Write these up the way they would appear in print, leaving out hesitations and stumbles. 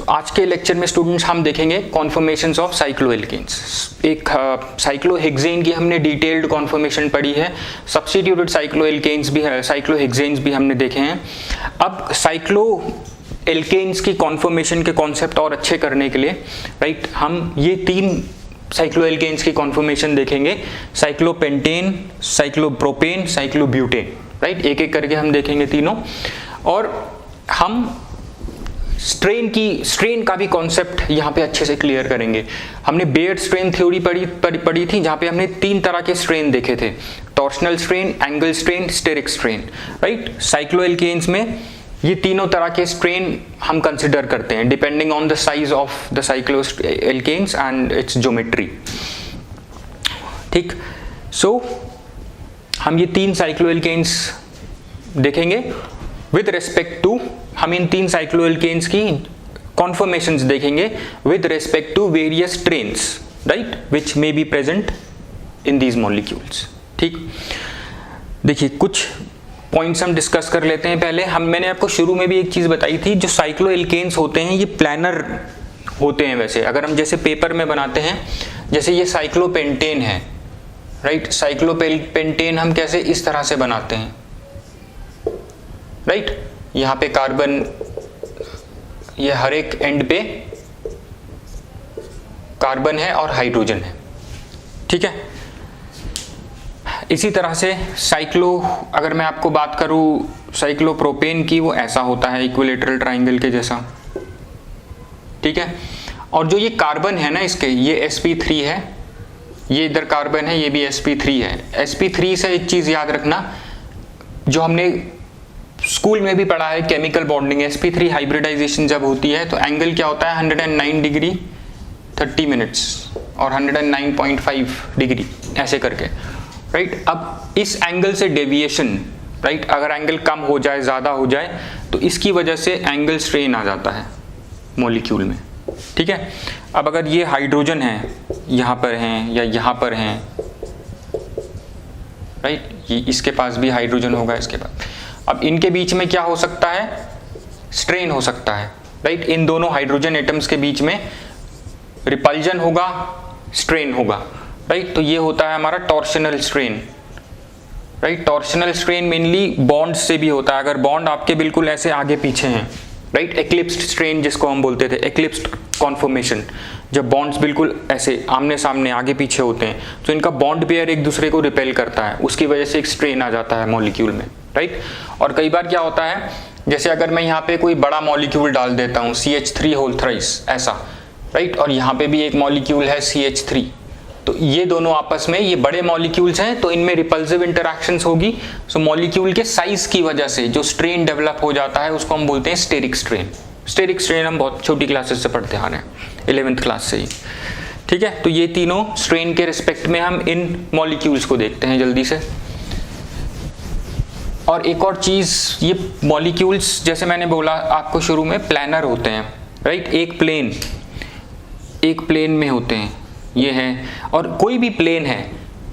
आज के लेक्चर में स्टूडेंट्स हम देखेंगे कॉन्फॉर्मेशंस ऑफ साइक्लोएल्केन्स। एक साइक्लोहेक्सेन की हमने डिटेल्ड कॉन्फॉर्मेशन पढ़ी है, सब्स्टिट्यूटेड साइक्लोएल्केन्स भी है, साइक्लोहेक्सेन्स भी हमने देखे हैं। अब साइक्लोएल्केन्स की कॉन्फॉर्मेशन के कॉन्सेप्ट और अच्छे करने के लिए राइट हम ये तीन साइक्लोएल्केन्स की कॉन्फॉर्मेशन देखेंगे, साइक्लोपेंटेन, साइक्लोप्रोपेन, साइक्लोब्यूटेन, राइट एक एक करके हम देखेंगे तीनों। और हम स्ट्रेन का भी कॉन्सेप्ट यहाँ पे अच्छे से क्लियर करेंगे। हमने बेयर्ड स्ट्रेन थ्योरी पढ़ी थी जहाँ पे हमने तीन तरह के स्ट्रेन देखे थे, torsional strain, angle strain, steric strain, right. Cycloalkanes में ये तीनों तरह के स्ट्रेन हम कंसिडर करते हैं depending on the size of the cycloalkenes and it's geometry, ठीक। सो हम ये तीन साइक्लोएल्केन्स देखेंगे विद रेस्पेक्ट टू, हम इन तीन साइक्लोएल्केन्स की कॉन्फॉर्मेशंस देखेंगे with respect to various strains, right, which may be present in these molecules, ठीक। देखिए कुछ पॉइंट्स हम डिस्कस कर लेते हैं। पहले मैंने आपको शुरू में भी एक चीज बताई थी, जो साइक्लोएल्केन्स होते हैं ये प्लानर होते हैं। वैसे अगर हम जैसे पेपर में बनाते हैं, जैसे ये साइक्लोपेंटेन है, राइट, साइक्लोपेंटेन हम कैसे इस तरह से बनाते हैं, राइट, यहाँ पे कार्बन, ये हर एक एंड पे कार्बन है और हाइड्रोजन है, ठीक है। इसी तरह से अगर मैं आपको बात करूं साइक्लोप्रोपेन की, वो ऐसा होता है इक्विलेटरल ट्राइंगल के जैसा, ठीक है। और जो ये कार्बन है ना इसके, ये sp3 है, ये इधर कार्बन है, ये भी sp3 है। sp3 से एक चीज याद रखना, जो हमने स्कूल में भी पढ़ा है, केमिकल बॉन्डिंग, sp3 हाइब्रिडाइजेशन जब होती है तो एंगल क्या होता है 109 डिग्री 30 मिनट्स और 109.5 डिग्री ऐसे करके, राइट। अब इस एंगल से डेविएशन, राइट, अगर एंगल कम हो जाए, ज्यादा हो जाए, तो इसकी वजह से एंगल स्ट्रेन आ जाता है मॉलिक्यूल में, ठीक है। अब अगर ये हाइड्रोजन है, यहाँ पर हैं या यहाँ पर हैं, राइट, ये इसके पास भी हाइड्रोजन होगा, इसके पास, अब इनके बीच में क्या हो सकता है, स्ट्रेन हो सकता है, राइट। इन दोनों हाइड्रोजन एटम्स के बीच में रिपल्जन होगा, स्ट्रेन होगा, राइट। तो ये होता है हमारा torsional strain, right. Torsional strain mainly bond से भी होता है, अगर बॉन्ड आपके बिल्कुल ऐसे आगे पीछे हैं, राइट। एक्लिप्स्ड स्ट्रेन जिसको हम बोलते थे, एक्लिप्स्ड कॉन्फॉर्मेशन, जब बॉन्ड्स बिल्कुल ऐसे आमने सामने आगे पीछे होते हैं तो इनका बॉन्ड पेयर एक दूसरे को रिपेल करता है, उसकी वजह से एक स्ट्रेन आ जाता है मॉलिक्यूल में, राइट। और कई बार क्या होता है, जैसे अगर मैं यहाँ पे कोई बड़ा मॉलिक्यूल डाल देता हूँ CH3 होल थ्राइस ऐसा, राइट, और यहाँ पे भी एक मॉलिक्यूल है CH3, तो ये दोनों आपस में, ये बड़े मॉलिक्यूल्स हैं तो इनमें रिपल्सिव इंटरैक्शंस होगी। सो मॉलिक्यूल के साइज की वजह से जो स्ट्रेन डेवलप हो जाता है उसको हम बोलते हैं स्टेरिक स्ट्रेन। स्टेरिक स्ट्रेन हम बहुत छोटी क्लासेस से पढ़ते आ रहे हैं, 11th क्लास से ही, ठीक है। तो ये तीनों स्ट्रेन के रिस्पेक्ट में हम इन मॉलिक्यूल्स को देखते हैं जल्दी से। और एक और चीज, ये मॉलिक्यूल्स जैसे मैंने बोला आपको शुरू में, प्लानर होते हैं, राइट। एक प्लेन में होते हैं, ये है। और कोई भी प्लेन है,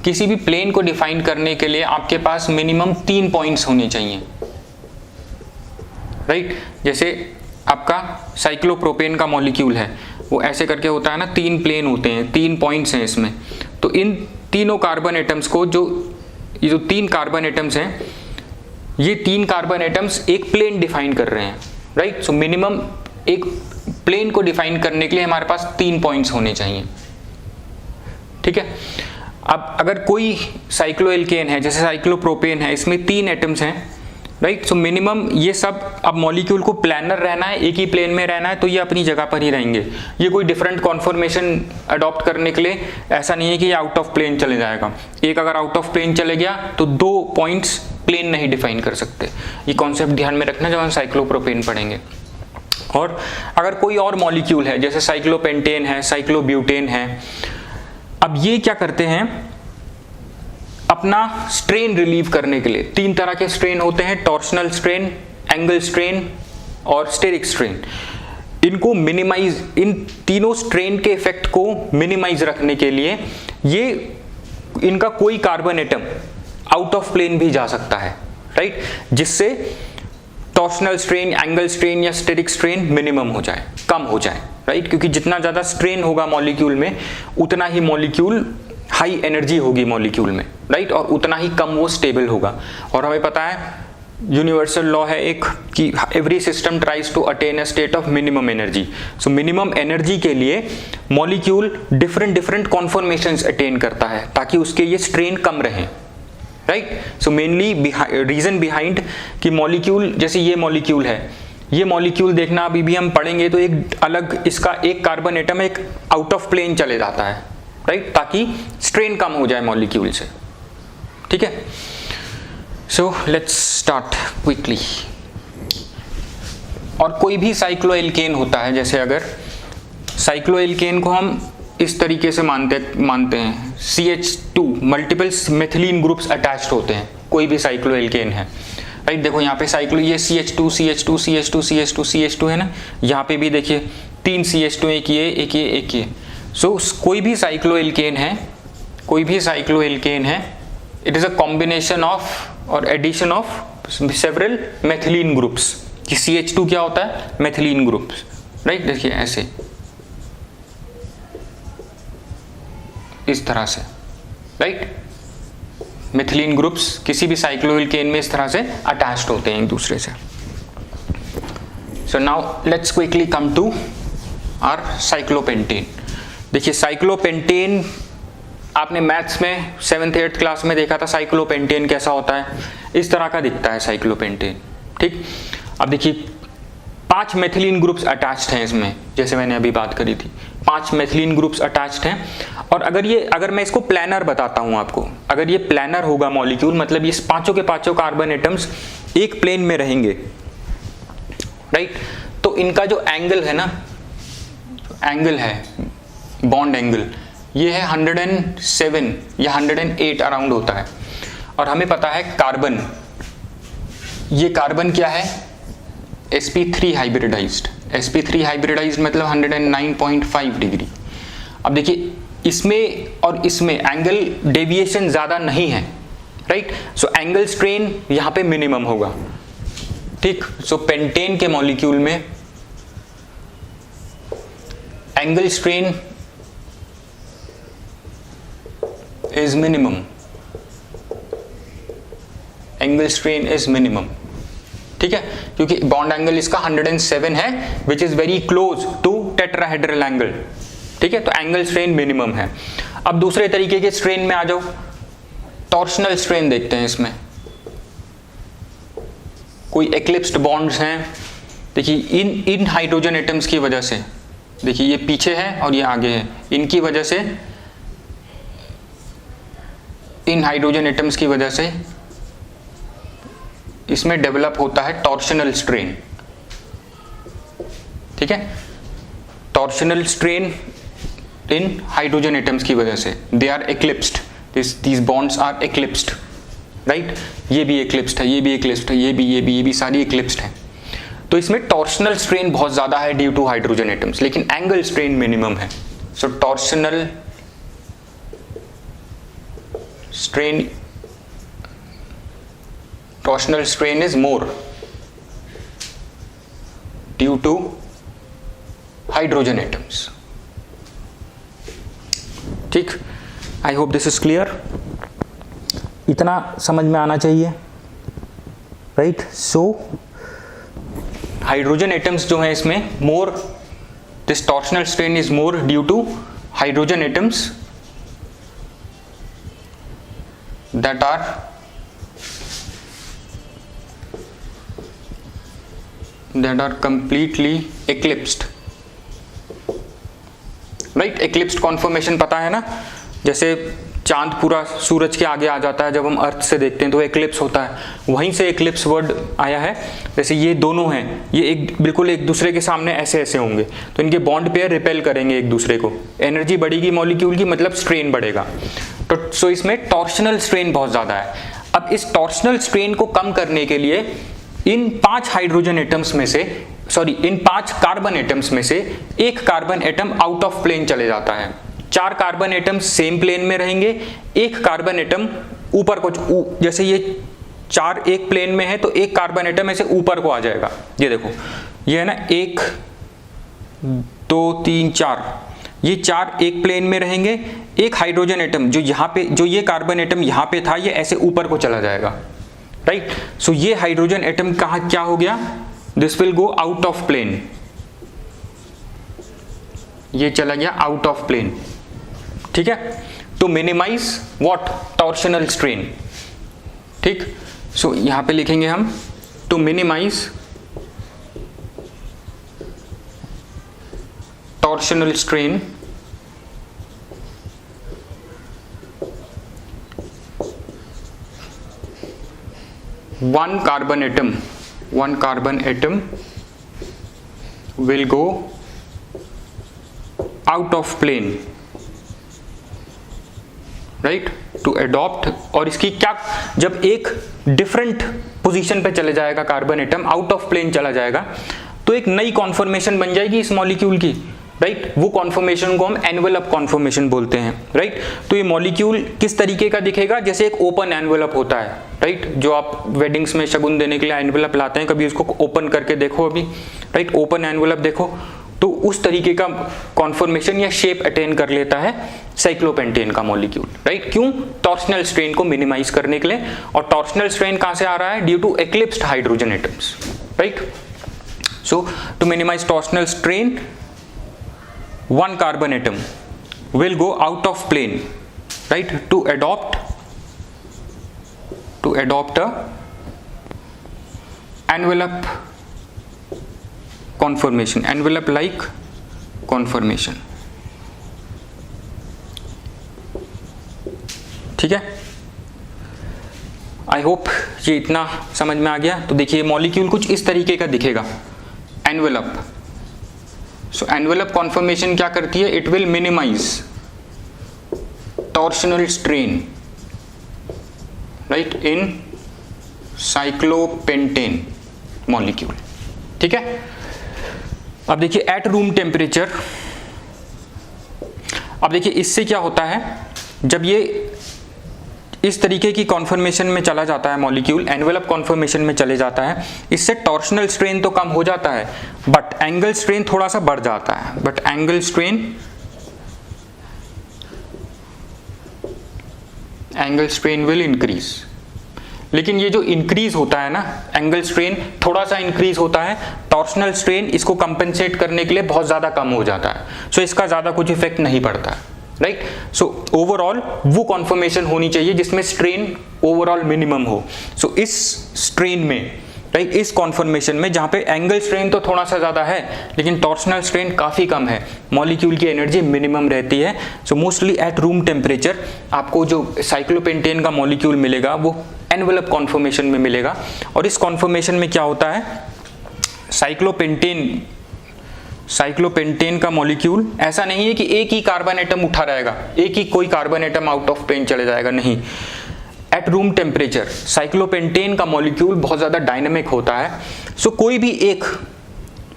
किसी भी प्लेन को डिफाइन करने के लिए आपके पास मिनिमम 3 पॉइंट्स होने चाहिए, राइट। जैसे आपका साइक्लोप्रोपेन का मॉलिक्यूल है, वो ऐसे करके होता है ना, 3 प्लेन होते हैं, 3 पॉइंट्स हैं इसमें। तो इन तीनों कार्बन एटम्स को, ये जो 3 कार्बन एटम्स हैं, ये 3 कार्बन एटम्स एक प्लेन डिफाइन कर रहे हैं, राइट। सो मिनिमम एक प्लेन को डिफाइन करने के लिए हमारे पास 3 पॉइंट्स होने चाहिए, ठीक है। अब अगर कोई साइक्लोएल्केन है, जैसे साइक्लोप्रोपेन है, इसमें 3 एटम्स हैं, राइट। सो मिनिमम ये सब, अब मॉलिक्यूल को प्लानर रहना है, एक ही प्लेन में रहना है, तो ये अपनी जगह पर ही रहेंगे। ये कोई डिफरेंट कॉन्फॉर्मेशन अडॉप्ट करने के लिए ऐसा नहीं है कि ये आउट ऑफ प्लेन चले जाएगा। एक अगर आउट ऑफ प्लेन चले गया तो 2 पॉइंट्स प्लेन नहीं डिफाइन कर सकते। ये कॉन्सेप्ट ध्यान में रखना जब हम साइक्लोप्रोपेन पढ़ेंगे। और अगर कोई और मॉलिक्यूल है, जैसे साइक्लोपेंटेन है, साइक्लोब्यूटेन है, अब ये क्या करते हैं, अपना स्ट्रेन रिलीव करने के लिए 3 तरह के स्ट्रेन होते हैं, टॉर्शनल स्ट्रेन, एंगल स्ट्रेन और स्टेरिक स्ट्रेन। इनको मिनिमाइज, इन तीनों स्ट्रेन के इफेक्ट को मिनिमाइज रखने के लिए ये इनका कोई carbon atom out of plane भी जा सकता है, राइट, जिससे टॉर्शनल स्ट्रेन, एंगल स्ट्रेन या स्टेरिक स्ट्रेन मिनिमम हो जाए, कम हो जाए, राइट? क्योंकि जितना ज़्यादा स्ट्रेन होगा मॉलिक्यूल में उतना ही मॉलिक्यूल हाई एनर्जी होगी मॉलिक्यूल में, राइट? और उतना ही कम वो स्टेबल होगा। और हमें पता है यूनिवर्सल लॉ है एक कि every system tries to attain a state of minimum energy. So minimum energy के लिए मॉलिक्यूल डिफरेंट कॉन्फॉर्मेशंस अटेन करता है ताकि उसके ये स्ट्रेन कम रहे, right? So mainly reason behind कि मॉलिक्यूल, जैसे ये मॉलिक्यूल है, ये मॉलिक्यूल देखना अभी भी हम पढ़ेंगे तो एक अलग, इसका एक कार्बन एटम एक आउट ऑफ प्लेन चले जाता है, राइट? ताकि स्ट्रेन कम हो जाए मॉलिक्यूल से, ठीक है? So let's start quickly. और कोई भी साइक्लोएल्केन होता है, जैसे अगर साइक्लोएल्केन को हम इस तरीके से मानते हैं, CH2 multiple methylene groups attached होते हैं, कोई भी साइक्लोएल्केन है, राइट? देखो यहाँ पे साइक्लो, ये CH2 CH2 CH2 CH2 CH2 है ना, यहाँ पे भी देखिए 3 CH2, एक ये। सो कोई भी साइक्लोएल्केन है, it is a combination of और addition of several methylene groups. कि CH2 क्या होता है? Methylene groups, right? देखिए ऐसे, इस तरह से, राइट? मेथिलीन ग्रुप्स किसी भी साइक्लोएल्केन में इस तरह से अटैच्ड होते हैं एक दूसरे से। So now let's quickly come to our cyclopentane. देखिए साइक्लोपेंटेन आपने मैथ्स में 7th 8th क्लास में देखा था, साइक्लोपेंटेन कैसा होता है, इस तरह का दिखता है साइक्लोपेंटेन, ठीक? अब देखिए 5 मेथिलीन ग्रुप्स अटैच्ड हैं इसमें, जैसे मैंने अभी बात करी थी, 5 मेथिलीन ग्रुप्स अटैच्ड हैं। और अगर मैं इसको प्लानर बताता हूं आपको, अगर ये प्लानर होगा मॉलिक्यूल, मतलब ये पांचों के पांचों कार्बन एटम्स एक प्लेन में रहेंगे, राइट? तो इनका जो एंगल है ना, एंगल है बॉन्ड एंगल, ये है 107 या 108 अराउंड होता है। और हमें पता है कार्बन, ये कार्बन क्या है? sp3 हाइब्रिडाइज्ड, sp3 हाइब्रिडाइज्ड मतलब 109.5 डिग्री। अब देखिए इसमें और इसमें एंगल डेविएशन ज्यादा नहीं है, राइट? सो एंगल स्ट्रेन यहां पे मिनिमम होगा, ठीक? सो पेंटेन के मॉलिक्यूल में angle strain is minimum, angle strain is minimum, ठीक है? क्योंकि बॉन्ड एंगल इसका 107 है, which is very close to tetrahedral angle, ठीक है? तो एंगल स्ट्रेन मिनिमम है। अब दूसरे तरीके के स्ट्रेन में आ जाओ, टॉर्शनल स्ट्रेन देखते हैं। इसमें कोई एक्लिप्स्ड बॉन्ड्स हैं, देखिए इन हाइड्रोजन एटम्स की वजह से, देखिए ये पीछे है और ये आगे है, इनकी वजह से, इन हाइड्रोजन एटम्स की वजह से इसमें डेवलप होता है टॉर्शनल स्ट्रेन, ठीक है? Torsional strain in hydrogen atoms की वजह से, they are eclipsed, these bonds are eclipsed, right? ये भी एक्लिप्स्ड है, ये भी एक्लिप्स्ड है, ये भी सारी एक्लिप्स्ड है। तो इसमें टॉर्शनल स्ट्रेन बहुत ज्यादा है ड्यू टू हाइड्रोजन एटम्स, लेकिन एंगल स्ट्रेन मिनिमम है। So torsional strain is more due to hydrogen atoms, ठीक? I hope this is clear, इतना समझ में आना चाहिए, राइट? सो हाइड्रोजन एटम्स जो है इसमें more, this torsional strain is more due to hydrogen atoms that are completely eclipsed, right? eclipsed conformation पता है ना, जैसे चांद पूरा सूरज के आगे आ जाता है जब हम अर्थ से देखते हैं तो एक्लिप्स होता है, वहीं से एक्लिप्स वर्ड आया है। जैसे ये दोनों हैं, ये बिल्कुल एक दूसरे के सामने ऐसे ऐसे होंगे, तो इनके बॉन्ड पेयर रिपेल करेंगे एक दूसरे को, एनर्जी बढ़ेगी मॉलिक्यूल की, मतलब स्ट्रेन बढ़ेगा। तो सो इसमें टॉर्शनल स्ट्रेन बहुत ज़्यादा है। अब इस टॉर्शनल स्ट्रेन को कम करने के लिए इन 5 हाइड्रोजन एटम्स में से, इन 5 कार्बन एटम्स में से एक carbon atom out of plane चले जाता है। 4 कार्बन एटम सेम प्लेन में रहेंगे, एक कार्बन एटम ऊपर कुछ, जैसे ये 4 एक प्लेन में है तो एक कार्बन एटम ऐसे ऊपर को आ जाएगा। ये देखो, ये है ना 1 2 3 4, ये 4 एक प्लेन में रहेंगे। एक हाइड्रोजन एटम जो यहाँ पे, जो ये कार्बन एटम यहाँ पे था, ये ऐसे ऊपर को चला जाएगा, राइट। सो ये हाइड्रोजन एटम कहाँ क्या हो गया, this will go out of plane, ये चला गया आउट ऑफ प्लेन, ठीक है। To minimize what, torsional strain, ठीक। सो यहां पे लिखेंगे हम to minimize torsional strain one carbon atom will go out of plane, right, to adopt. और इसकी क्या, जब एक डिफरेंट पोजीशन पे चले जाएगा carbon atom, out of plane चला जाएगा, तो एक नई कॉन्फॉर्मेशन बन जाएगी इस मॉलिक्यूल की, राइट। वो कॉन्फॉर्मेशन को हम एनवेलप कॉन्फॉर्मेशन बोलते हैं, राइट। तो ये मॉलिक्यूल किस तरीके का दिखेगा, जैसे एक ओपन एनवेलप होता है, राइट। जो आप वेडिंग्स में शगुन देने के लिए एनवेलप लाते हैं, कभी उसको ओपन करके देखो अभी, राइट, ओपन एनवेलप देखो, तो उस तरीके का कॉन्फॉर्मेशन या शेप अटेन कर लेता है साइक्लोपेंटेन का मॉलिक्यूल, राइट। क्यों, टॉर्शनल स्ट्रेन को मिनिमाइज करने के लिए। और टॉर्शनल स्ट्रेन कहां से आ रहा है, due to eclipsed hydrogen atoms, right. So to minimize torsional strain, one carbon atom will go out of plane, right, to adopt a envelope conformation, envelope like conformation, ठीक है। आई होप ये इतना समझ में आ गया। तो देखिए मॉलिक्यूल कुछ इस तरीके का दिखेगा, एनवेलप। सो एनवेलप कॉन्फॉर्मेशन क्या करती है, it will minimise torsional strain, right, in cyclopentane molecule, ठीक है। अब देखिए एट रूम टेम्परेचर, अब देखिए इससे क्या होता है, जब ये इस तरीके की कॉन्फॉर्मेशन में चला जाता है मॉलिक्यूल, एनवेलप कॉन्फॉर्मेशन में चले जाता है, इससे टॉर्शनल स्ट्रेन तो कम हो जाता है, बट एंगल स्ट्रेन थोड़ा सा बढ़ जाता है, but angle strain will increase. लेकिन ये जो इंक्रीज होता है ना, एंगल स्ट्रेन थोड़ा सा इंक्रीज होता है, टॉर्शनल स्ट्रेन इसको कंपेंसेट करने के लिए बहुत ज्यादा कम हो जाता है, सो इसका ज्यादा कुछ इफेक्ट नहीं पड़ता है, राइट। सो ओवरऑल वो कॉन्फॉर्मेशन होनी चाहिए जिसमें स्ट्रेन ओवरऑल मिनिमम हो। सो इस स्ट्रेन में, राइट, इस कॉन्फॉर्मेशन में जहां पे एंगल स्ट्रेन तो थोड़ा सा ज्यादा है लेकिन टॉर्शनल स्ट्रेन काफी कम है, मॉलिक्यूल की एनर्जी मिनिमम रहती है। So mostly eight room temperature आपको जो साइक्लोपेंटेन का मॉलिक्यूल मिलेगा वो एनवेलप कॉन्फॉर्मेशन में मिलेगा। और इस कॉन्फॉर्मेशन में क्या होता है, साइक्लोपेंटेन का मॉलिक्यूल ऐसा नहीं है कि एक ही कार्बन एटम उठा रहेगा, एक ही कोई carbon atom out of plane चले जाएगा, नहीं। एट रूम टेम्परेचर साइक्लोपेंटेन का मॉलिक्यूल बहुत ज्यादा डायनामिक होता है। सो कोई भी एक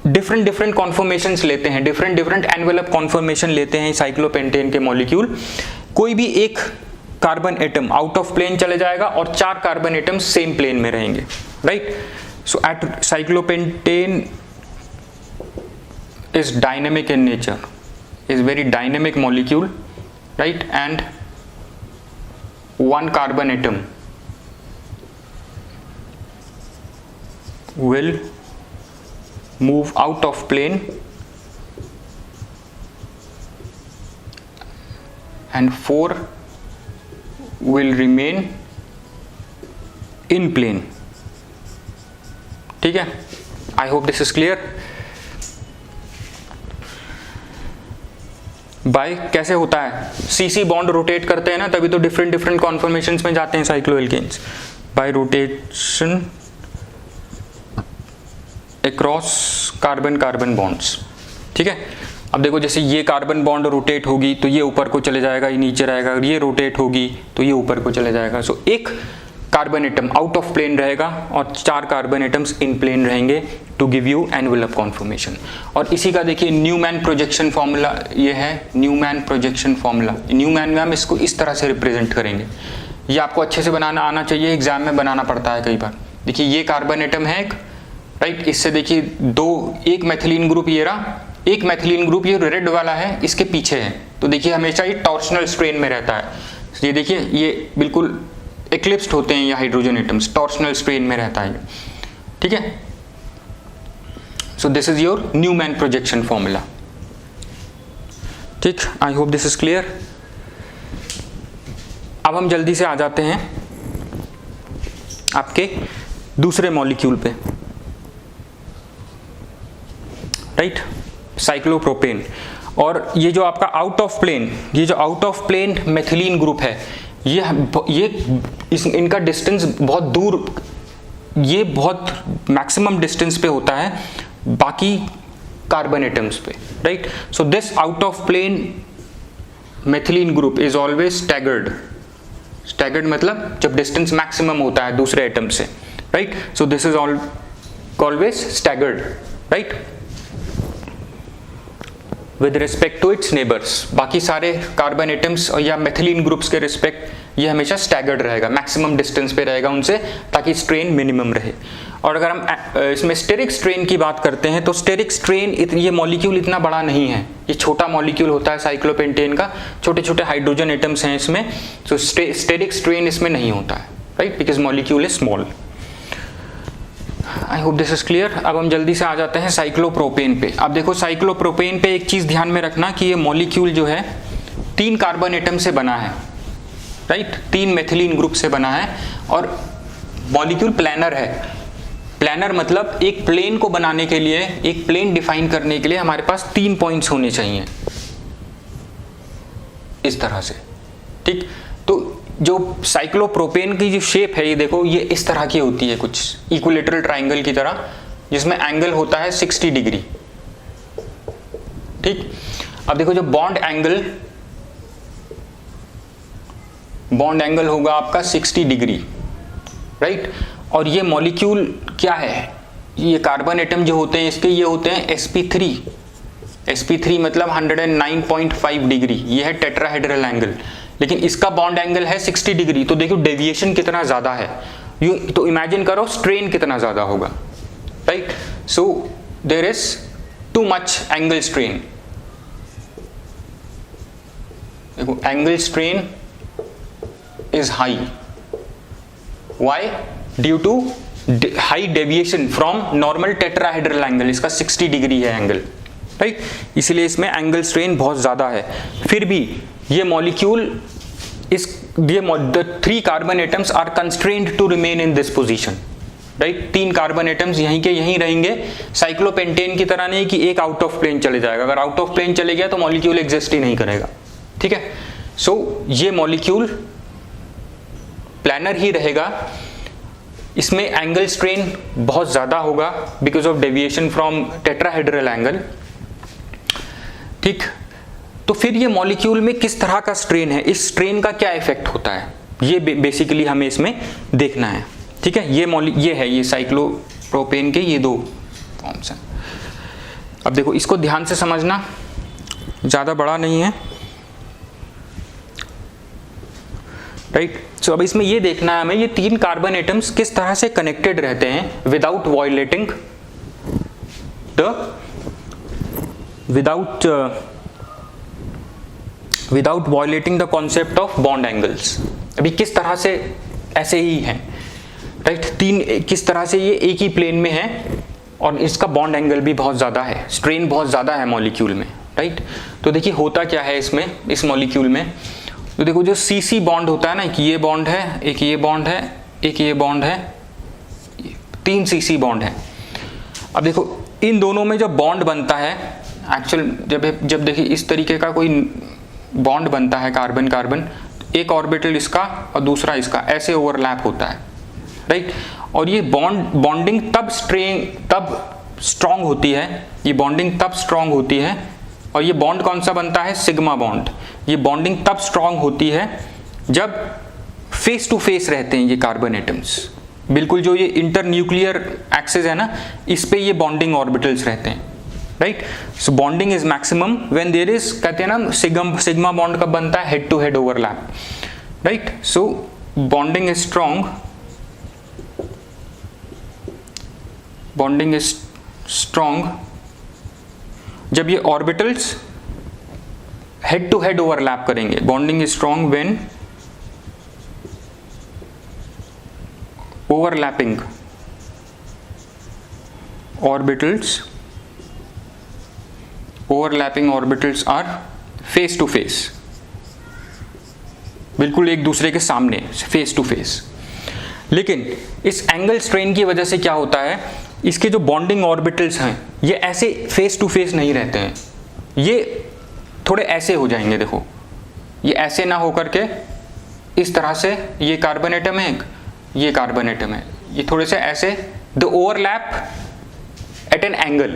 डिफरेंट कॉन्फॉर्मेशंस लेते हैं, डिफरेंट एनवेलप कॉन्फॉर्मेशन लेते हैं साइक्लोपेंटेन के मॉलिक्यूल, कोई भी एक carbon atom out of plane चले जाएगा और 4 कार्बन एटम सेम प्लेन में रहेंगे, right. So at cyclopentane is dynamic in nature, is very dynamic molecule, right, and one carbon atom will move out of plane and 4 will remain in plane, ठीक है। I hope this is clear। By कैसे होता है, CC bond rotate करते हैं ना, तभी तो डिफरेंट कॉन्फॉर्मेशंस में जाते हैं cycloalkenes, bye rotation across carbon bonds, ठीक है। अब देखो जैसे ये कार्बन बॉन्ड रोटेट होगी तो ये ऊपर को चले जाएगा, ये नीचे रहेगा, ये रोटेट होगी तो ये ऊपर को चले जाएगा। सो एक carbon atom out of plane रहेगा और 4 कार्बन एटम्स इन प्लेन रहेंगे to give you envelope conformation. और इसी का देखिए न्यूमैन प्रोजेक्शन फॉर्मूला, ये है न्यूमैन प्रोजेक्शन फॉर्मूला। न्यूमैन में हम इसको इस तरह से रिप्रेजेंट करेंगे, ये आपको अच्छे से बनाना आना चाहिए, एग्जाम में बनाना पड़ता है कई बार। देखिए ये कार्बन एटम है एक, राइट, इससे देखिए एक मैथिलीन ग्रुप ये रहा, एक मैथिलीन ग्रुप ये रेड वाला है इसके पीछे है, तो देखिए हमेशा ये टॉर्शनल स्ट्रेन में रहता है। ये देखिए ये बिल्कुल एक्लिप्स्ड होते हैं ये हाइड्रोजन एटम्स, टॉर्शनल स्ट्रेन में रहता है, ठीक है। So this is your Newman projection formula, ठीक। I hope this is clear. अब हम जल्दी से आ जाते हैं आपके दूसरे मॉलिक्यूल पे, राइट, साइक्लोप्रोपेन। और ये जो आपका आउट ऑफ प्लेन, ये जो out of plane methylene group है, इनका डिस्टेंस बहुत दूर, ये बहुत मैक्सिमम डिस्टेंस पे होता है बाकी कार्बन एटम्स पे, right. So this out of plane methylene group is always staggered. Staggered मतलब जब डिस्टेंस मैक्सिमम होता है दूसरे एटम से, right. So this is always staggered, right, with respect to its neighbours. बाकी सारे कार्बन एटम्स या मेथिलीन ग्रुप्स के रिस्पेक्ट ये हमेशा स्टैगर्ड रहेगा, मैक्सिमम डिस्टेंस पे रहेगा उनसे, ताकि स्ट्रेन मिनिमम रहे। और अगर हम इसमें स्टेरिक स्ट्रेन की बात करते हैं तो स्टेरिक स्ट्रेन ये मॉलिक्यूल इतना बड़ा नहीं है, ये छोटा मॉलिक्यूल होता है साइक्लोपेंटेन का, छोटे छोटे हाइड्रोजन एटम्स हैं इसमें, तो स्टेरिक स्ट्रेन इसमें नहीं होता है, right, because molecule is small. I hope this is clear. अब हम जल्दी से आ जाते हैं साइक्लोप्रोपेन पे। अब देखो साइक्लोप्रोपेन पे एक चीज ध्यान में रखना कि ये मॉलिक्यूल जो है 3 कार्बन एटम से बना है, राइट, 3 मेथिलीन ग्रुप से बना है, और मॉलिक्यूल प्लानर है। प्लानर मतलब एक प्लेन को बनाने के लिए, एक प्लेन डिफाइन करने के लिए हमारे पास 3 पॉइंट्स होने चाहिए इस तरह से, ठीक। तो जो साइक्लोप्रोपेन की जो शेप है ये देखो, ये इस तरह की होती है, कुछ इक्विलेटरल ट्राइंगल की तरह, जिसमें एंगल होता है 60 डिग्री, ठीक। अब देखो जो बॉन्ड एंगल होगा आपका 60 डिग्री, राइट। और ये मॉलिक्यूल क्या है, ये कार्बन एटम जो होते हैं इसके, ये होते हैं sp3। sp3 मतलब 109.5 डिग्री, ये है टेट्राहेड्रल एंगल, लेकिन इसका बॉन्ड एंगल है 60 डिग्री। तो देखो डेविएशन कितना ज्यादा है, तो इमेजिन करो स्ट्रेन कितना ज्यादा होगा, right. So there is too much angle strain. देखो angle strain is high, why, due to high deviation from normal tetrahedral angle, इसका 60 डिग्री है एंगल, राइट, इसलिए इसमें एंगल स्ट्रेन बहुत ज्यादा है। फिर भी ये molecule the 3 carbon atoms are constrained to remain in this position, right. 3 carbon atoms यहीं के यहीं रहेंगे, साइक्लोपेंटेन की तरह नहीं कि एक आउट ऑफ प्लेन चले जाएगा, अगर आउट ऑफ प्लेन चले गया तो मॉलिक्यूल एग्जिस्ट ही नहीं करेगा, ठीक है। सो ये मॉलिक्यूल प्लानर ही रहेगा, इसमें एंगल स्ट्रेन बहुत ज्यादा होगा because of deviation from tetrahedral angle, ठीक। तो फिर ये मॉलिक्यूल में किस तरह का स्ट्रेन है, इस स्ट्रेन का क्या इफेक्ट होता है, ये बेसिकली हमें इसमें देखना है, ठीक है। ये है ये साइक्लोप्रोपेन के ये 2 फॉर्म्स हैं। अब देखो इसको ध्यान से समझना, ज्यादा बड़ा नहीं है, राइट। सो अब इसमें ये देखना है हमें, ये 3 कार्बन एटम्स किस तरह से कनेक्टेड रहते हैं without violating the concept of bond angles. अभी किस तरह से ऐसे ही हैं, राइट, 3 किस तरह से ये एक ही प्लेन में है और इसका बॉन्ड एंगल भी बहुत ज्यादा है, स्ट्रेन बहुत ज्यादा है मॉलिक्यूल में, राइट। तो देखिए होता क्या है इसमें, इस मॉलिक्यूल में, तो देखो जो CC बॉन्ड होता है ना, कि ये बॉन्ड है, एक ये बॉन्ड है, एक ये बॉन्ड है, 3 CC बॉन्ड है। अब देखो इन दोनों में जब बॉन्ड बनता है, एक्चुअल जब देखिए इस तरीके का कोई बॉन्ड बनता है कार्बन कार्बन, एक ऑर्बिटल इसका और दूसरा इसका ऐसे ओवरलैप होता है, राइट। और ये बॉन्डिंग तब स्ट्रांग होती है, ये बॉन्डिंग तब स्ट्रांग होती है, और ये बॉन्ड कौन सा बनता है, सिग्मा बॉन्ड। ये बॉन्डिंग तब स्ट्रांग होती है जब फेस टू फेस रहते हैं ये कार्बन एटम्स, बिल्कुल जो ये इंटरन्यूक्लियर एक्सिस है ना, इस पे ये बॉन्डिंग ऑर्बिटल्स रहते हैं, right. So bonding is maximum when there is, कहते हैं ना सिग्मा बॉन्ड कब बनता है, head to head overlap, right. So bonding is strong जब ये orbitals head to head overlap करेंगे। Bonding is strong when overlapping orbitals are face to face, बिल्कुल एक दूसरे के सामने, फेस टू फेस। लेकिन इस एंगल स्ट्रेन की वजह से क्या होता है, इसके जो बॉन्डिंग ऑर्बिटल्स हैं ये ऐसे फेस टू फेस नहीं रहते हैं, ये थोड़े ऐसे हो जाएंगे। देखो ये ऐसे ना होकर के इस तरह से, ये कार्बन एटम है, ये कार्बन एटम है, ये थोड़े से ऐसे, the overlap at an angle,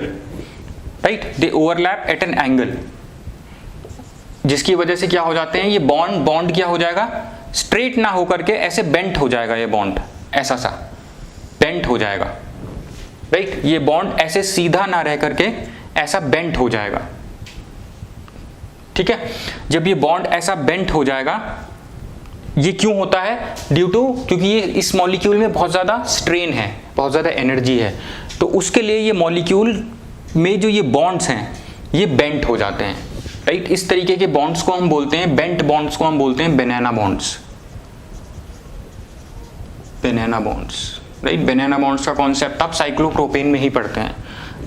right, they overlap at an angle, जिसकी वजह से क्या हो जाते हैं, ये बॉन्ड क्या हो जाएगा, स्ट्रेट ना होकर के ऐसे बेंट हो जाएगा, ये बॉन्ड ऐसा सा बेंट हो जाएगा, राइट, ये बॉन्ड ऐसे सीधा ना रह करके ऐसा बेंट हो जाएगा। ठीक है, जब ये बॉन्ड ऐसा बेंट हो जाएगा, ये क्यों होता है, ड्यू टू, क्योंकि ये इस मॉलिक्यूल में बहुत ज़्यादा स्ट्रेन है, बहुत ज़्यादा एनर्जी है, तो उसके लिए ये मॉलिक्यूल में जो ये बॉन्ड्स हैं ये बेंट हो जाते हैं, राइट। इस तरीके के बॉन्ड्स को हम बोलते हैं, बेंट बॉन्ड्स को हम बोलते हैं बनाना बॉन्ड्स, राइट। बनाना बॉन्ड्स का कॉन्सेप्ट आप साइक्लोप्रोपेन में ही पढ़ते हैं,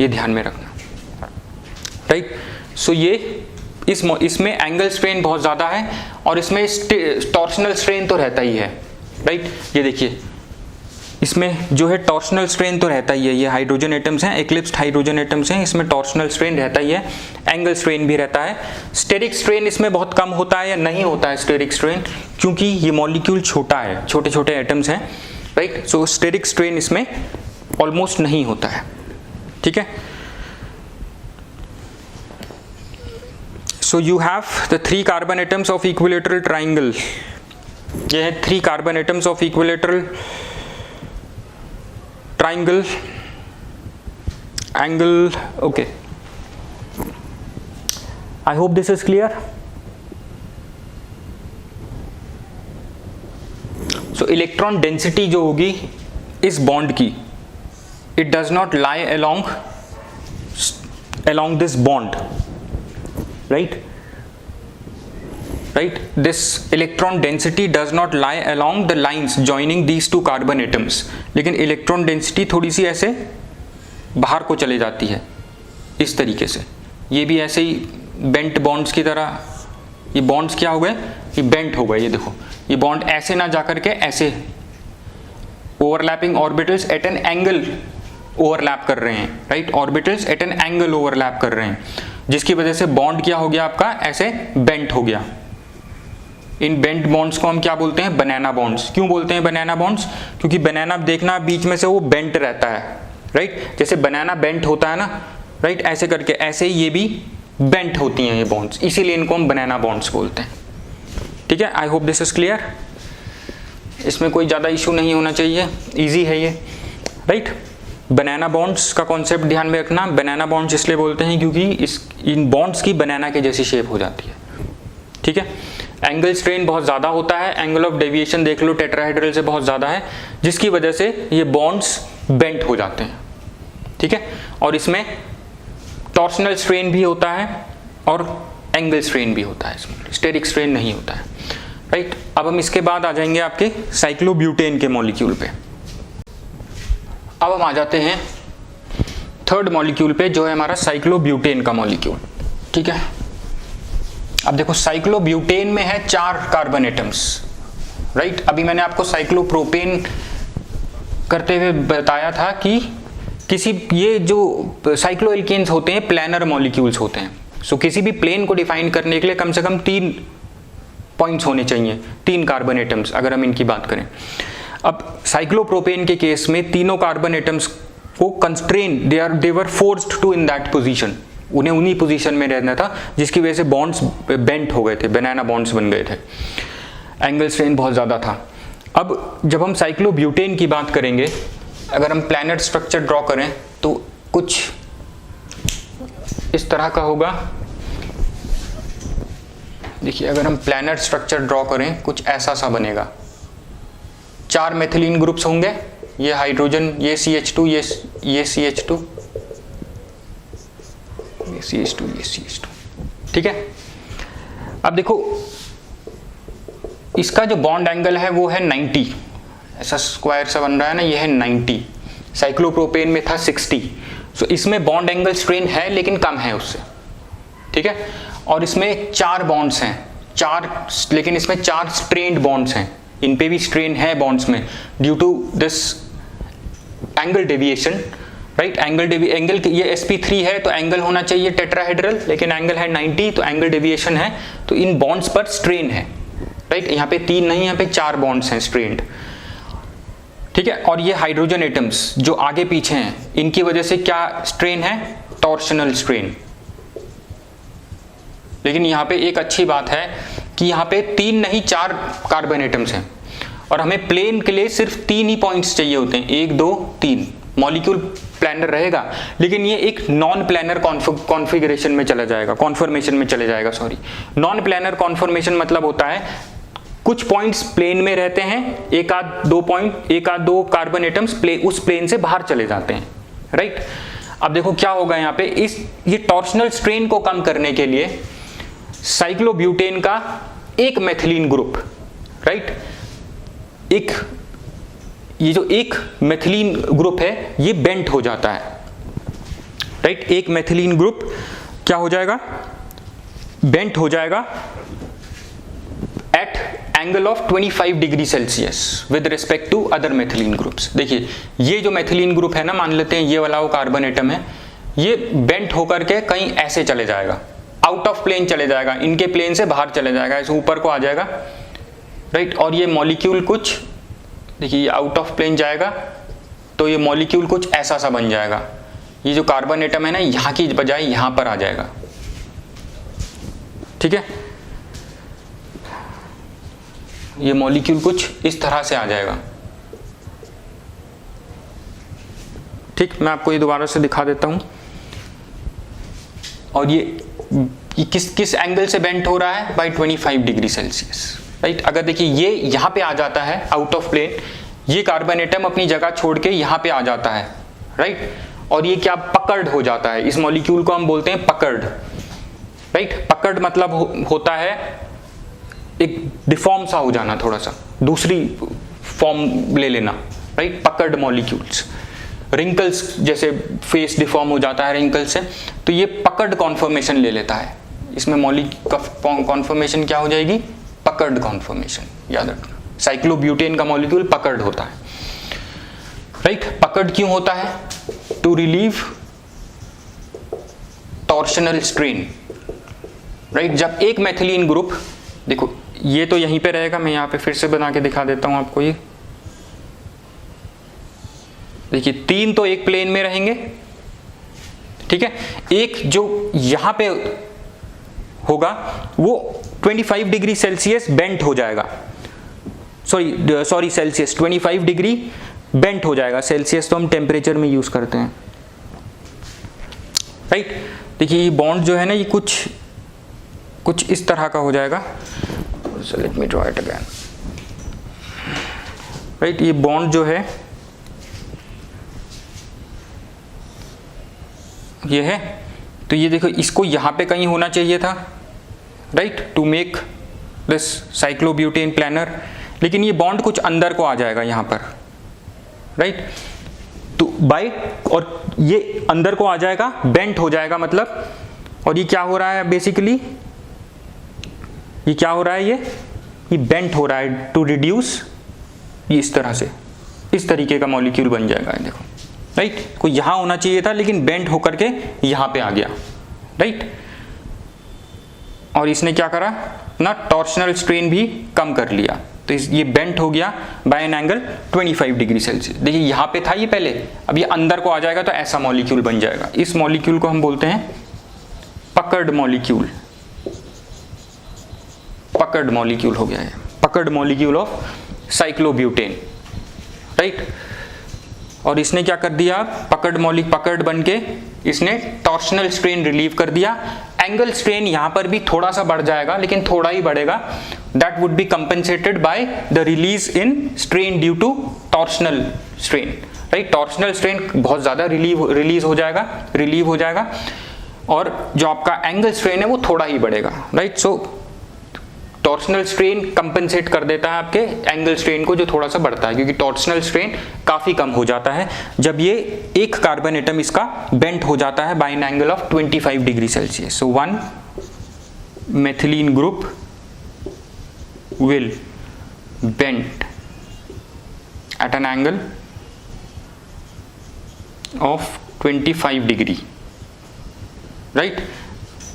ये ध्यान में रखना, राइट। सो ये इसमें एंगल स्ट्रेन बहुत ज़्यादा है और इसमें टॉर्शनल स्ट्रेन तो रहता ही है, राइट। ये देखिए इसमें जो है टॉर्शनल स्ट्रेन तो रहता ही है, ये हाइड्रोजन एटम्स हैं, एक्लिप्स्ड हाइड्रोजन एटम्स हैं, इसमें टॉर्शनल स्ट्रेन रहता ही है, एंगल स्ट्रेन भी रहता है। स्टेरिक स्ट्रेन इसमें बहुत कम होता है या नहीं होता है स्टेरिक स्ट्रेन, क्योंकि ये मॉलिक्यूल छोटा है, छोटे छोटे एटम्स हैं, राइट। सो स्टेरिक स्ट्रेन इसमें ऑलमोस्ट नहीं होता है, ठीक है। So you have the 3 carbon atoms of equilateral triangle. ये है 3 carbon atoms of equilateral triangle angle. Okay. I hope this is clear. So electron density जो होगी इस bond की, it does not lie along this bond. Right, this electron density does not lie along the lines joining these 2 carbon atoms, लेकिन electron density थोड़ी सी ऐसे बाहर को चले जाती है इस तरीके से, ये भी ऐसे ही bent bonds की तरह, ये bonds क्या हो गए, ये bent हो गए, ये देखो ये bond ऐसे ना जाकर के ऐसे overlapping orbitals at an angle overlap कर रहे हैं, right, orbitals at an angle overlap कर रहे हैं, जिसकी वजह से बॉन्ड क्या हो गया आपका, ऐसे बेंट हो गया। इन बेंट बॉन्ड्स को हम क्या बोलते हैं, बनाना बॉन्ड्स। क्यों बोलते हैं बनाना बॉन्ड्स, क्योंकि बनाना देखना बीच में से वो बेंट रहता है, राइट, जैसे बनाना बेंट होता है ना, राइट, ऐसे करके ऐसे ही ये भी बेंट होती हैं ये बॉन्ड्स, इसीलिए इनको हम बनाना बॉन्ड्स बोलते हैं, ठीक है। आई होप दिस इज क्लियर, इसमें कोई ज़्यादा इशू नहीं होना चाहिए, ईजी है ये, राइट। बनाना बॉन्ड्स का कॉन्सेप्ट ध्यान में रखना, बनाना बॉन्ड्स इसलिए बोलते हैं क्योंकि इन बॉन्ड्स की बनाना के जैसी शेप हो जाती है, ठीक है। एंगल स्ट्रेन बहुत ज़्यादा होता है, एंगल ऑफ डेविएशन देख लो टेट्राहेड्रल से बहुत ज़्यादा है, जिसकी वजह से ये बॉन्ड्स बेंट हो जाते हैं, ठीक है। और इसमें टॉर्शनल स्ट्रेन भी होता है और एंगल स्ट्रेन भी होता है, इसमें स्टेरिक स्ट्रेन नहीं होता है, राइट। अब हम इसके बाद आ जाएंगे आपके साइक्लोब्यूटेन के मॉलिक्यूल पे। अब हम आ जाते हैं 3rd मॉलिक्यूल पे, जो है हमारा साइक्लोब्यूटेन का मॉलिक्यूल, ठीक है। अब देखो साइक्लोब्यूटेन में है 4 कार्बन एटम्स, राइट। अभी मैंने आपको साइक्लोप्रोपेन करते हुए बताया था कि ये जो साइक्लोएल्केन्स होते हैं प्लेनर मॉलिक्यूल्स होते हैं, सो किसी भी प्लेन को डिफाइन करने के लिए कम से कम 3 पॉइंट्स होने चाहिए, 3 कार्बन एटम्स, अगर हम इनकी बात करें। अब साइक्लोप्रोपेन के केस में तीनों कार्बन एटम्स को constrain, they were forced to in that position, उन्हें उन्हीं पोजीशन में रहना था, जिसकी वजह से बॉन्ड्स बेंट हो गए थे, बनाना बॉन्ड्स बन गए थे, एंगल स्ट्रेन बहुत ज़्यादा था। अब जब हम साइक्लोब्यूटेन की बात करेंगे, अगर हम प्लैनेट स्ट्रक्चर ड्रॉ करें तो कुछ इस तरह का होगा। देखिए अगर हम प्लैनेट स्ट्रक्चर ड्रॉ करें कुछ ऐसा सा बनेगा, 4 मेथिलीन ग्रुप्स होंगे, ये हाइड्रोजन, ये CH2, ये CH2, ये CH2, ये CH2, ठीक है। अब देखो इसका जो बॉन्ड एंगल है वो है 90, ऐसा स्क्वायर सा बन रहा है ना, ये है 90। साइक्लोप्रोपेन में था 60, सो इसमें बॉन्ड एंगल स्ट्रेन है लेकिन कम है उससे, ठीक है। और इसमें 4 बॉन्ड्स हैं, 4, लेकिन इसमें 4 स्ट्रेन्ड बॉन्ड्स हैं, इन पे भी स्ट्रेन है बॉन्ड्स में due to this angle deviation, right. Angle ये sp3 है तो एंगल होना चाहिए टेट्राहेड्रल, लेकिन एंगल है 90 तो एंगल डेविएशन है, तो इन बॉन्ड्स पर स्ट्रेन है, राइट। यहाँ पे 3 नहीं, यहाँ पे 4 बॉन्ड्स हैं स्ट्रेन्ड, ठीक है। और ये हाइड्रोजन एटम्स जो आगे पीछे हैं, इनकी वजह से क्या स्ट्रेन है, टॉर्शनल स्ट्रेन। लेकिन यहाँ पे एक अच्छी बात है कि यहाँ पे 3 नहीं 4 कार्बन एटम्स हैं, और हमें प्लेन के लिए सिर्फ 3 ही पॉइंट्स चाहिए होते हैं, 1 2 3। मॉलिक्यूल प्लानर रहेगा लेकिन ये एक नॉन प्लानर कॉन्फ़िगरेशन में चला जाएगा, कॉन्फॉर्मेशन में चले जाएगा, सॉरी। नॉन प्लानर कॉन्फॉर्मेशन मतलब होता है कुछ पॉइंट्स प्लेन में रहते हैं, एक आध दो कार्बन एटम्स उस प्लेन से बाहर चले जाते हैं, राइट। अब देखो क्या होगा यहाँ पे, ये टॉर्शनल स्ट्रेन को कम करने के लिए साइक्लोब्यूटेन का एक मेथिलीन ग्रुप, राइट, ये जो एक मेथिलीन ग्रुप है ये बेंट हो जाता है, राइट। एक मेथिलीन ग्रुप क्या हो जाएगा, बेंट हो जाएगा at angle of 25 degree Celsius with respect to other methylene groups. देखिए ये जो मेथिलीन ग्रुप है ना, मान लेते हैं ये वाला वो कार्बन एटम है, ये बेंट होकर के कहीं ऐसे चले जाएगा, आउट ऑफ प्लेन चले जाएगा, इनके प्लेन से बाहर चले जाएगा, ऐसे ऊपर को आ जाएगा, राइट। और ये मॉलिक्यूल कुछ, देखिए ये आउट ऑफ प्लेन जाएगा तो ये मॉलिक्यूल कुछ ऐसा सा बन जाएगा, ये जो कार्बन एटम है ना यहाँ की बजाय यहाँ पर आ जाएगा, ठीक है। ये मॉलिक्यूल कुछ इस तरह से आ जाएगा, ठीक। मैं आपको ये दोबारा से दिखा देता हूं। और ये किस एंगल से बेंट हो रहा है, बाय 25 डिग्री सेल्सियस, राइट। अगर देखिए ये यहाँ पे आ जाता है आउट ऑफ प्लेन, ये कार्बन एटम अपनी जगह छोड़ के यहाँ पे आ जाता है, राइट। और ये क्या पकड़ हो जाता है, इस मॉलिक्यूल को हम बोलते हैं पकड़, राइट। पकड़ मतलब होता है एक डिफॉर्म सा हो जाना, थोड़ा सा दूसरी फॉर्म ले लेना, राइट। पकड़ मॉलिक्यूल्स, रिंकल्स जैसे फेस डिफॉर्म हो जाता है रिंकल से, तो ये पकड़ कॉन्फॉर्मेशन ले लेता है। इसमें मॉलिक्यूल कॉन्फॉर्मेशन क्या हो जाएगी, पकड़ कॉन्फॉर्मेशन, याद रखना। साइक्लोब्यूटेन का मॉलिक्यूल पकड़ होता है, राइट। पकड़ क्यों होता है, to relieve torsional strain, right. जब एक मेथिलीन ग्रुप, देखो ये तो यहीं पे रहेगा, मैं यहाँ पे फिर से बना के दिखा देता हूं आपको। ये देखिए 3 तो एक प्लेन में रहेंगे, ठीक है। एक जो यहां पे होगा वो 25 डिग्री सेल्सियस बेंट हो जाएगा, सॉरी सेल्सियस, 25 डिग्री बेंट हो जाएगा। सेल्सियस तो हम टेम्परेचर में यूज करते हैं, राइट। देखिए ये बॉन्ड जो है ना ये कुछ इस तरह का हो जाएगा। So let me draw it again, right. ये बॉन्ड जो है ये है, तो ये देखो इसको यहाँ पे कहीं होना चाहिए था, right, to make this cyclobutane planar, लेकिन ये बॉन्ड कुछ अंदर को आ जाएगा यहाँ पर, राइट। तो बाय, और ये अंदर को आ जाएगा, बेंट हो जाएगा मतलब। और ये क्या हो रहा है बेसिकली, ये क्या हो रहा है, ये बेंट हो रहा है टू रिड्यूस, ये इस तरह से, इस तरीके का मॉलिक्यूल बन जाएगा, देखो, राइट। कोई यहाँ होना चाहिए था लेकिन बेंट होकर के यहाँ पे आ गया, राइट। और इसने क्या करा ना, टॉर्शनल स्ट्रेन भी कम कर लिया, तो ये बेंट हो गया by an angle 25 degree Celsius. देखिए यहाँ पे था ये पहले, अब ये अंदर को आ जाएगा तो ऐसा मॉलिक्यूल बन जाएगा। इस मॉलिक्यूल को हम बोलते हैं पकड़ मॉलिक्यूल, पकड़ मॉलिक्यूल हो गया है, पकड़ मॉलिक्यूल ऑफ साइक्लोब्यूटेन, राइट। और इसने क्या कर दिया, पकड़ बन के इसने टॉर्शनल स्ट्रेन रिलीव कर दिया। एंगल स्ट्रेन यहाँ पर भी थोड़ा सा बढ़ जाएगा, लेकिन थोड़ा ही बढ़ेगा, that would be compensated by the release in strain due to torsional strain, right? Torsional strain बहुत ज़्यादा रिलीव हो जाएगा और जो आपका एंगल स्ट्रेन है वो थोड़ा ही बढ़ेगा, राइट? सो टॉर्शनल स्ट्रेन कंपेंसेट कर देता है आपके एंगल स्ट्रेन को जो थोड़ा सा बढ़ता है, क्योंकि टॉर्शनल स्ट्रेन काफ़ी कम हो जाता है जब ये एक कार्बन एटम इसका बेंट हो जाता है by an angle of 25 degree Celsius. So one methylene group will bend at an angle of 25 degree, right,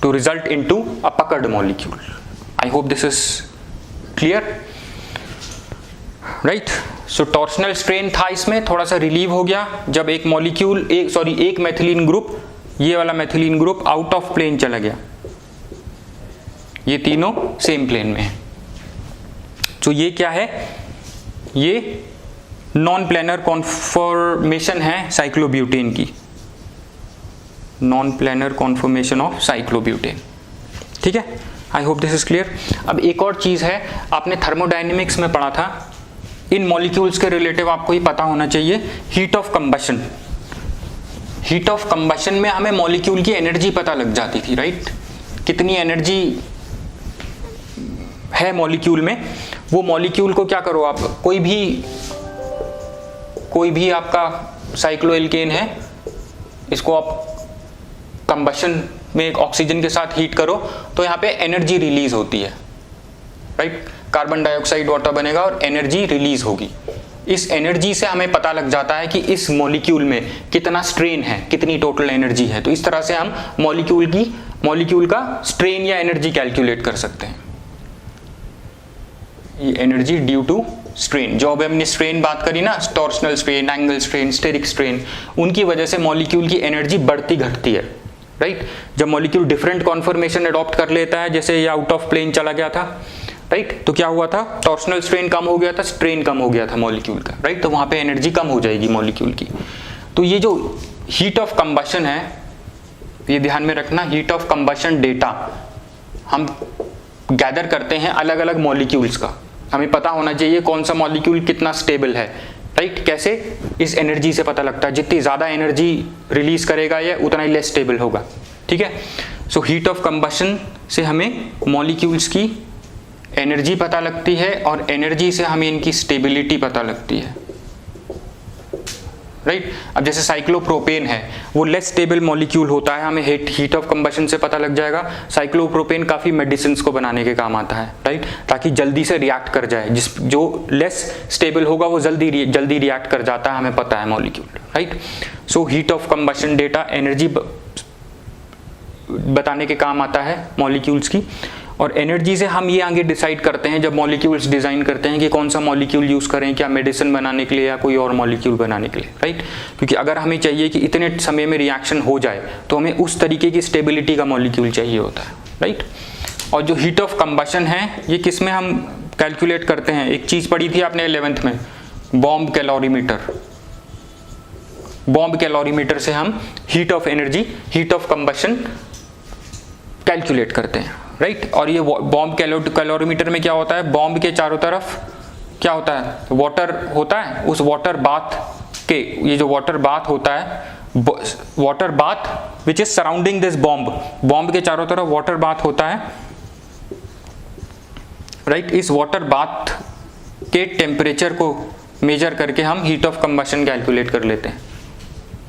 to result into a puckered molecule. I hope this is clear, right? So torsional strain था इसमें, थोड़ा सा relieve हो गया जब एक molecule एक methylene group, ये वाला methylene group out of plane चला गया. ये तीनों सेम प्लेन में है. तो ये क्या है? ये नॉन प्लेनर कॉन्फॉर्मेशन है साइक्लोब्यूटेन की, non planar conformation of cyclobutane. ठीक है, आई होप दिस इज क्लियर. अब एक और चीज है, आपने थर्मोडायनेमिक्स में पढ़ा था, इन मॉलिक्यूल्स के रिलेटिव आपको ही पता होना चाहिए, heat of combustion. Heat of combustion में हमें मॉलिक्यूल की एनर्जी पता लग जाती थी, राइट? कितनी एनर्जी है मॉलिक्यूल में. वो मॉलिक्यूल को क्या करो आप, कोई भी आपका साइक्लोएल्केन है, इसको आप कंबशन में एक ऑक्सीजन के साथ हीट करो तो यहाँ पे एनर्जी रिलीज होती है, राइट? कार्बन डाइऑक्साइड वाटर बनेगा और एनर्जी रिलीज होगी. इस एनर्जी से हमें पता लग जाता है कि इस मॉलिक्यूल में कितना स्ट्रेन है, कितनी टोटल एनर्जी है. तो इस तरह से हम मॉलिक्यूल का स्ट्रेन या एनर्जी कैलकुलेट कर सकते हैं. ये एनर्जी ड्यू टू स्ट्रेन, जो अब हमने स्ट्रेन बात करी ना, torsional strain, angle strain, steric strain, उनकी वजह से मॉलिक्यूल की एनर्जी बढ़ती घटती है, राइट? जब मॉलिक्यूल डिफरेंट कॉन्फॉर्मेशन अडॉप्ट कर लेता है, जैसे ये आउट ऑफ प्लेन चला गया था, राइट? तो क्या हुआ था? टॉर्शनल स्ट्रेन कम हो गया था, स्ट्रेन कम हो गया था मॉलिक्यूल का, राइट? तो वहां पे एनर्जी कम हो जाएगी मॉलिक्यूल की. तो ये जो हीट ऑफ कंबशन है, ये ध्यान में रखना, हीट ऑफ कंबशन डेटा हम गैदर करते हैं अलग अलग मॉलिक्यूल्स का. हमें पता होना चाहिए कौन सा मॉलिक्यूल कितना स्टेबल है, राइट? कैसे? इस एनर्जी से पता लगता है. जितनी ज़्यादा एनर्जी रिलीज करेगा ये, उतना ही लेस स्टेबल होगा. ठीक है? सो हीट ऑफ कंबशन से हमें मॉलिक्यूल्स की एनर्जी पता लगती है और एनर्जी से हमें इनकी स्टेबिलिटी पता लगती है, राइट? अब जैसे साइक्लोप्रोपेन है, वो लेस स्टेबल मॉलिक्यूल होता है, हमें हीट ऑफ कंबशन से पता लग जाएगा. साइक्लोप्रोपेन काफ़ी मेडिसिन को बनाने के काम आता है, राइट? ताकि जल्दी से रिएक्ट कर जाए. जो लेस स्टेबल होगा वो जल्दी रिएक्ट कर जाता है, हमें पता है molecule, right? So heat of combustion data energy बताने के काम आता है मॉलिक्यूल्स की. और एनर्जी से हम ये आगे डिसाइड करते हैं, जब मॉलिक्यूल्स डिज़ाइन करते हैं, कि कौन सा मॉलिक्यूल यूज़ करें, क्या मेडिसिन बनाने के लिए या कोई और मॉलिक्यूल बनाने के लिए, राइट? क्योंकि अगर हमें चाहिए कि इतने समय में रिएक्शन हो जाए तो हमें उस तरीके की स्टेबिलिटी का मॉलिक्यूल चाहिए होता है, राइट? और जो हीट ऑफ कंबशन है, ये किस में हम कैलकुलेट करते हैं? एक चीज़ पढ़ी थी आपने 11th में, बॉम्ब कैलोरीमीटर. बॉम्ब कैलोरीमीटर से हम हीट ऑफ कंबशन कैलकुलेट करते हैं, राइट? और ये बॉम्ब कैलोरीमीटर में क्या होता है? बॉम्ब के चारों तरफ क्या होता है? वाटर होता है. उस वाटर बाथ के, ये जो वाटर बाथ होता है, water bath which is surrounding this bomb के चारों तरफ वाटर बाथ होता है, राइट? इस वाटर बाथ के टेम्परेचर को मेजर करके हम हीट ऑफ कंबशन कैलकुलेट कर लेते हैं,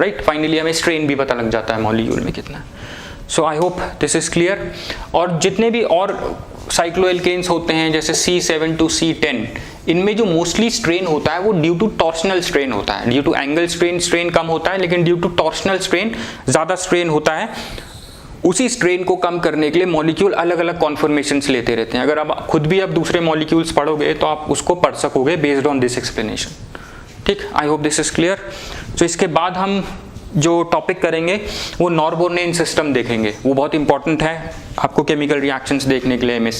राइट? फाइनली हमें स्ट्रेन भी पता लग जाता है मॉलिक्यूल में कितना. So I hope this is clear. और जितने भी और साइक्लोएल्केन्स होते हैं, जैसे C7 to C10, इनमें जो मोस्टली स्ट्रेन होता है वो ड्यू टू टॉर्शनल स्ट्रेन होता है. ड्यू टू एंगल स्ट्रेन कम होता है, लेकिन ड्यू टू टॉर्शनल स्ट्रेन ज़्यादा स्ट्रेन होता है. उसी स्ट्रेन को कम करने के लिए मॉलिक्यूल अलग अलग कॉन्फॉर्मेशंस लेते रहते हैं. अगर आप खुद भी अब दूसरे मॉलिक्यूल्स पढ़ोगे तो आप उसको पढ़ सकोगे बेस्ड ऑन दिस एक्सप्लेनेशन. ठीक, I hope this is clear. तो इसके बाद हम जो टॉपिक करेंगे वो नॉरबोर्नेन सिस्टम देखेंगे. वो बहुत इंपॉर्टेंट है आपको केमिकल रिएक्शंस देखने के लिए MSc